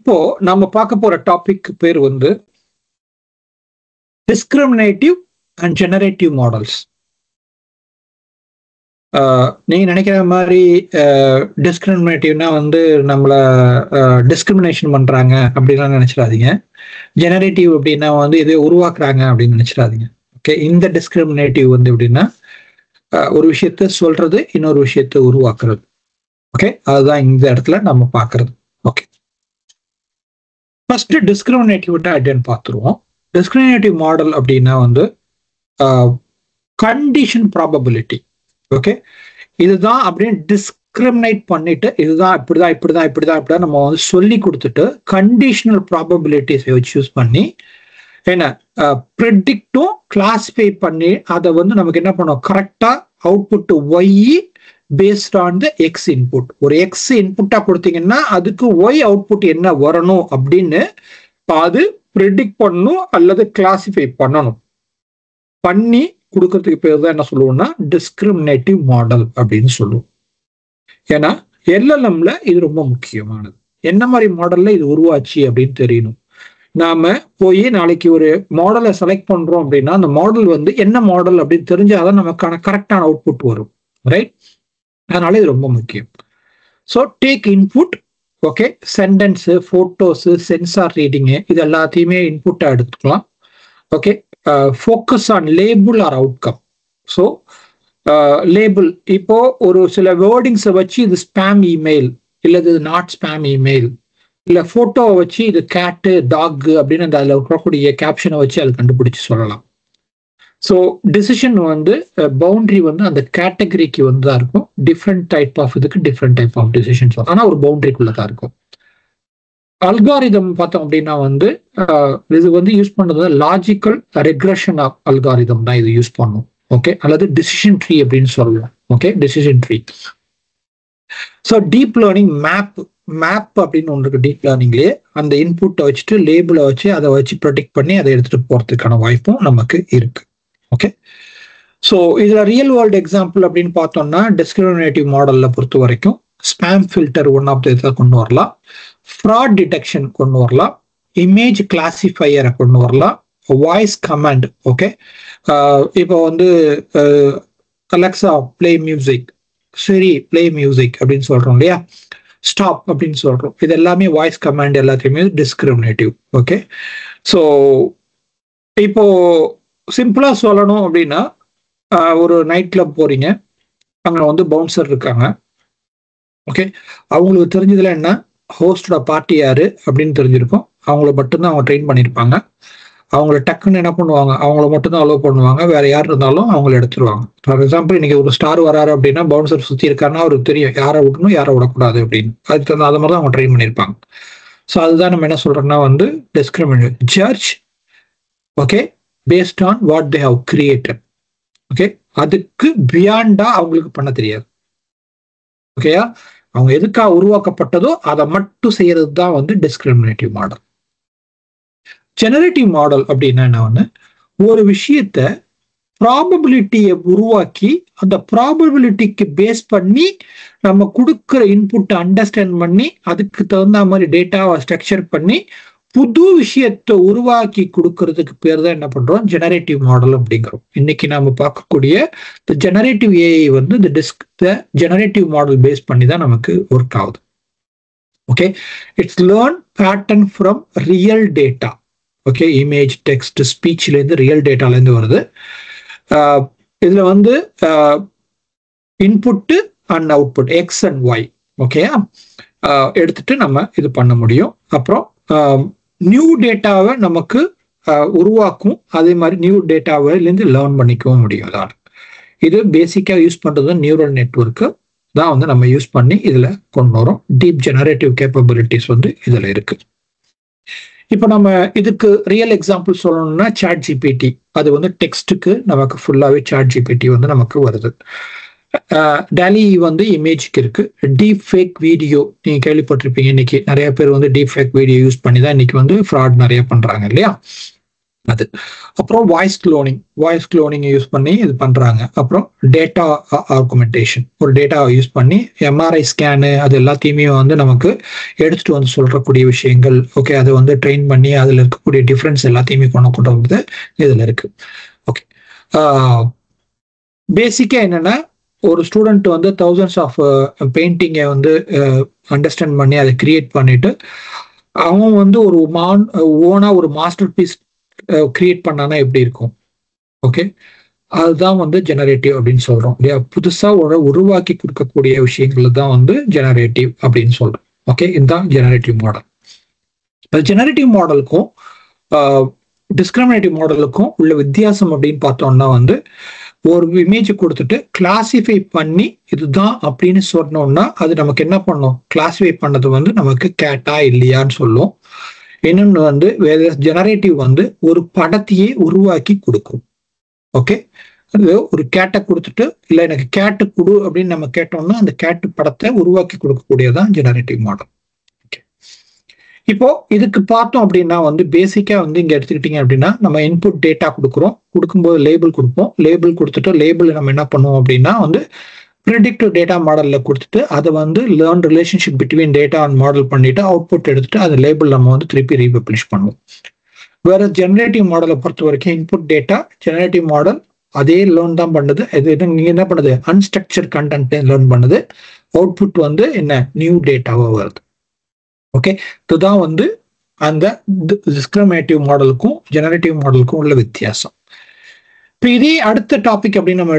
இப்போ நம்ம பார்க்க போற டாபிக் பேர் வந்து டிஸ்கிரிமினேட்டிவ் அண்ட் ஜெனரேட்டிவ் மாடல்ஸ். நீங்க நினைக்கிற மாதிரி டிஸ்கிரிமினேட்டிவ்னா வந்து நம்மள டிஸ்கிரிமினேஷன் பண்றாங்க அப்படின்லாம் நினைச்சிடாதீங்க. ஜெனரேட்டிவ் அப்படின்னா வந்து இதை உருவாக்குறாங்க அப்படின்னு நினைச்சிடாதீங்க. ஓகே, இந்த டிஸ்கிரிமினேட்டிவ் வந்து எப்படின்னா ஒரு விஷயத்த சொல்றது, இன்னொரு விஷயத்த உருவாக்குறது. ஓகே, அதுதான் இந்த இடத்துல நம்ம பார்க்கறது. ஓகே, ஃபர்ஸ்ட் டிஸ்கிரிமினேட்டிவ் என்னன்னு பார்த்துருவோம். டிஸ்கிரிமினேட்டிவ் மாடல் அப்படின்னா வந்து கண்டிஷன் ப்ராபபிலிட்டி. ஓகே, இதுதான் அப்படின்னு டிஸ்கிரிமினேட் பண்ணிட்டு இதுதான் இப்படிதான் இப்படிதான் இப்படிதான் இப்படிதான் நம்ம வந்து சொல்லி கொடுத்துட்டு கண்டிஷனல் ப்ராபபிலிட்டிஸை வச்சு யூஸ் பண்ணி என்ன ப்ரெடிக்டும் கிளாஸிஃபை பண்ணி அதை வந்து நமக்கு என்ன பண்ணோம், கரெக்டா output y based on the x input. ஒரு எக்ஸ் இன்புட்டா கொடுத்தீங்கன்னா அதுக்கு ஒய் அவுட்புட் என்ன வரணும் அப்படின்னு அது ப்ரெடிக்ட் பண்ணணும் அல்லது கிளாஸிஃபை பண்ணணும். பண்ணி கொடுக்கறதுக்கு பேர் தான் என்ன சொல்லுவோம்னா டிஸ்கிரிமினேட்டிவ் மாடல் அப்படின்னு சொல்லுவோம். ஏன்னா எல்எல்எம்ல இது ரொம்ப முக்கியமானது. என்ன மாதிரி மாடல்ல இது உருவாச்சு அப்படின்னு தெரியணும். நாம போய் நாளைக்கு ஒரு மாடலை செலக்ட் பண்றோம் அப்படின்னா அந்த மாடல் வந்து என்ன மாடல் அப்படின்னு தெரிஞ்சாதான் நமக்கான கரெக்டான அவுட்புட் வரும். ரைட், அதனால இது ரொம்ப முக்கியம். So take input. Okay, sentence, photos, sensor reading இது எல்லாத்தையுமே இன்புட்டா எடுத்துக்கலாம். Okay, focus on label or outcome. So label, இப்போ ஒரு சில வேர்டிங்ஸை வச்சு இது ஸ்பேம் இமெயில் இல்லை இது நாட் ஸ்பேம் இமெயில், இல்லை ஃபோட்டோவை வச்சு இது கேட்டு டாக் அப்படின்னு அந்த அதில் இருக்கக்கூடிய கேப்ஷனை வச்சு அதை கண்டுபிடிச்சு சொல்லலாம். ஸோ டிசிஷன் வந்து பவுண்டரி வந்து அந்த கேட்டகரிக்கு வந்து தான் இருக்கும். டிஃப்ரெண்ட் டைப் ஆஃப் இதுக்கு டிஃப்ரெண்ட் டைப் ஆஃப் டிசிஷன்ஸ், ஆனால் ஒரு பவுண்டரிக்குள்ள தான் இருக்கும். அல்காரிதம் பார்த்தோம் அப்படின்னா வந்து இது வந்து யூஸ் பண்ணுறது லாஜிக்கல் ரெக்ரெஷன் ஆஃப் அல்காரிதம் தான் இது யூஸ் பண்ணும். ஓகே, அல்லது டிசிஷன் ட்ரீ அப்படின்னு சொல்லலாம். Okay, decision tree. So deep learning map அப்படின்னு ஒன்று இருக்கு. டீப் லேர்னிங்லேயே அந்த இன்புட்டை வச்சுட்டு லேபிளை வச்சு அதை வச்சு ப்ரெடிக்ட் பண்ணி அதை எடுத்துட்டு போறதுக்கான வாய்ப்பும் நமக்கு இருக்கு. ஓகே, ஸோ இதுல ரியல் வேர்ல்டு எக்ஸாம்பிள் அப்படின்னு பார்த்தோம்னா டிஸ்கிரிமினேட்டிவ் மாடல்ல பொறுத்த வரைக்கும் spam filter one of the கொண்டு வரலாம், ஃப்ராட் டிடெக்ஷன் கொண்டு வரலாம், இமேஜ் கிளாசிஃபையரை கொண்டு வரலாம், வாய்ஸ் கமாண்ட். ஓகே, இப்போ வந்து அலெக்சா பிளே மியூசிக், சரி பிளே மியூசிக் அப்படின்னு சொல்றோம் இல்லையா, ஸ்டாப் அப்படின்னு சொல்றோம். இது எல்லாமே வாய்ஸ் கமாண்ட் எல்லாத்தையுமே டிஸ்கிரிமினேட்டிவ். ஓகே, ஸோ இப்போ சிம்பிளா சொல்லணும் அப்படின்னா ஒரு நைட் கிளப் போறீங்க, அங்க வந்து பவுன்சர் இருக்காங்க. ஓகே, அவங்களுக்கு தெரிஞ்சதுல என்ன, ஹோஸ்டோட பார்ட்டி யாரு அப்படின்னு தெரிஞ்சிருக்கும். அவங்கள மட்டும்தான் அவங்க ட்ரெயின் பண்ணியிருப்பாங்க. அவங்கள டக்குன்னு என்ன பண்ணுவாங்க, அவங்கள மட்டும்தான் அலோவ் பண்ணுவாங்க. வேற யார் இருந்தாலும் அவங்கள எடுத்துருவாங்க. ஃபார் எக்ஸாம்பிள் இன்னைக்கு ஒரு ஸ்டார் வராரு அப்படின்னா பவுன்சர் சுத்தி இருக்காருன்னா அவருக்கு தெரியும் யாரை விடணும் யாரை விடக்கூடாது அப்படின்னு. அதுக்கு தகுந்த அது மாதிரி தான் அவங்க ட்ரெயின் பண்ணியிருப்பாங்க. ஸோ அதுதான் நம்ம என்ன சொல்றோம்னா வந்து discriminate judge. Okay, based on what they have created. Okay, அதுக்கு பியாண்டா அவங்களுக்கு பண்ண தெரியாது. ஓகேயா, அவங்க எதுக்காக உருவாக்கப்பட்டதோ அதை மட்டும் செய்யறது தான் வந்து டிஸ்கிரிமினேட்டிவ் மாடல். ஜெனரேட்டிவ் மாடல் அப்படின்னா என்ன, ஒன்று ஒரு விஷயத்த ப்ராபபிலிட்டியை உருவாக்கி அந்த ப்ராபபிலிட்டிக்கு பேஸ் பண்ணி நம்ம கொடுக்குற இன்புட்டை அண்டர்ஸ்டாண்ட் பண்ணி அதுக்கு தகுந்த மாதிரி டேட்டாவை ஸ்ட்ரக்சர் பண்ணி புது விஷயத்தை உருவாக்கி கொடுக்கறதுக்கு பேர் தான் என்ன பண்றோம், ஜெனரேட்டிவ் மாடல் அப்படிங்கிறோம். இன்னைக்கு நாம பார்க்கக்கூடிய ஜெனரேட்டிவ் ஏஐ வந்து இந்த ஜெனரேட்டிவ் மாடல் பேஸ் பண்ணி தான் நமக்கு ஒர்க் ஆகுது. Okay, it's learn pattern from real data. Okay, image, text, ஸ்பீச்ல இருந்து ரியல் டேட்டால இருந்து வருது. இதுல வந்து input and output X and Y ஓகேயா எடுத்துட்டு நம்ம இது பண்ண முடியும். அப்புறம் நியூ டேட்டாவை நமக்கு உருவாக்கும். அதே மாதிரி நியூ டேட்டாவிலேருந்து லேர்ன் பண்ணிக்கவும் முடியும். அதான் இது பேசிக்காக யூஸ் பண்றது நியூரல் நெட்வொர்க்கு தான் வந்து நம்ம யூஸ் பண்ணி இதுல கொண்டு வரோம். டீப் ஜெனரேட்டிவ் கேப்பபிலிட்டிஸ் வந்து இதுல இருக்கு. இப்போ நம்ம இதுக்கு ரியல் எக்ஸாம்பிள் சொல்லணும்னா சாட் ஜிபிடி. அது வந்து டெக்ஸ்ட்டுக்கு நமக்கு ஃபுல்லாவே சாட் ஜிபிடி வந்து நமக்கு வருது. டாலி வந்து இமேஜுக்கு இருக்கு. டீப் ஃபேக் வீடியோ நீங்க கேள்விப்பட்டிருப்பீங்க. இன்னைக்கு நிறைய பேர் வந்து டீப் ஃபேக் வீடியோ யூஸ் பண்ணி தான் இன்னைக்கு வந்து ஃப்ராட் நிறைய பண்றாங்க இல்லையா. அது. அப்புறம் வாய்ஸ் குளோனிங் யூஸ் பண்ணி இது பண்றாங்க. அப்புறம் டேட்டா ஆர்குமெண்டேஷன், ஒரு டேட்டாவை யூஸ் பண்ணி எம்ஆர்ஐ ஸ்கேனு அது எல்லாத்தையுமே வந்து நமக்கு எடுத்துட்டு வந்து சொல்றக்கூடிய விஷயங்கள். ஓகே, அதை வந்து ட்ரெயின் பண்ணி அதுல இருக்கக்கூடிய டிஃபரன்ஸ் எல்லாத்தையுமே கொண்டு வந்து இதுல இருக்கு. ஓகே, பேசிக்கா என்னன்னா ஒரு ஸ்டூடெண்ட் வந்து தௌசண்ட்ஸ் ஆஃப் பெயிண்டிங்கை வந்து அண்டர்ஸ்டாண்ட் பண்ணி அதை கிரியேட் பண்ணிட்டு அவன் வந்து ஒரு ஓனா ஒரு மாஸ்டர் பீஸ் கிரியேட் பண்ணானா எப்படி இருக்கும். ஓகே, அதுதான் வந்து ஜெனரேட்டிவ் அப்படின்னு சொல்றோம் இல்லையா. புதுசா உருவாக்கி கொடுக்கக்கூடிய விஷயங்கள் தான் வந்து ஜெனரேட்டிவ் அப்படின்னு சொல்றோம். ஓகே, இதுதான் ஜெனரேட்டிவ் மாடல். ஜெனரேட்டிவ் மாடலுக்கும் டிஸ்கிரிமினேட்டிவ் மாடலுக்கும் உள்ள வித்தியாசம் அப்படின்னு பார்த்தோம்னா வந்து ஒரு இமேஜ் கொடுத்துட்டு கிளாசிஃபை பண்ணி இதுதான் அப்படின்னு சொன்னோம்னா அது நமக்கு என்ன பண்ணும், கிளாசிஃபை பண்ணது வந்து நமக்கு கேட்டா இல்லையான்னு சொல்லும். இன்னொன்று வந்து வேற ஜெனரேட்டிவ் வந்து ஒரு படத்தையே உருவாக்கி கொடுக்கும். ஓகே, அது ஒரு கேட்டை கொடுத்துட்டு இல்லை எனக்கு கேட்டு கொடு அப்படின்னு நம்ம கேட்டோம்னா அந்த கேட்டு படத்தை உருவாக்கி கொடுக்கக்கூடியதான் ஜெனரேட்டிவ் மாடல். ஓகே, இப்போ இதுக்கு பார்த்தோம் அப்படின்னா வந்து பேசிக்கா வந்து இங்க எடுத்துக்கிட்டீங்க அப்படின்னா நம்ம இன்புட் டேட்டா கொடுக்கும்போது லேபிள் கொடுப்போம். லேபிள் கொடுத்துட்டு லேபிள் நம்ம என்ன பண்ணுவோம் அப்படின்னா வந்து ப்ரிடிக்டிவ் டேட்டா மாடல்ல கொடுத்துட்டு அதை வந்து learn relationship between data and model பண்ணிட்டு அவுட்புட் எடுத்துட்டு அந்த லேபிள் நம்ம வந்து திருப்பி ரீபப்ளிஷ் பண்ணுவோம். வேற ஜெனரேட்டிவ் மாடலை பொறுத்த வரைக்கும் இன்புட் டேட்டா ஜெனரேட்டிவ் மாடல் அதே லேர்ன் தான் பண்ணுது. இது நீங்க என்ன பண்ணுது, அன்ஸ்ட்ரக்சர் கண்டென்ட் லேர்ன் பண்ணுது. அவுட்புட் வந்து என்ன, நியூ டேட்டாவா வருது. ஓகே, இதுதான் வந்து அந்த டிஸ்கிரிமினேட்டிவ் மாடலுக்கும் ஜெனரேட்டிவ் மாடலுக்கும் உள்ள வித்தியாசம். இப்போ இதே அடுத்த டாபிக் அப்படின்னு நம்ம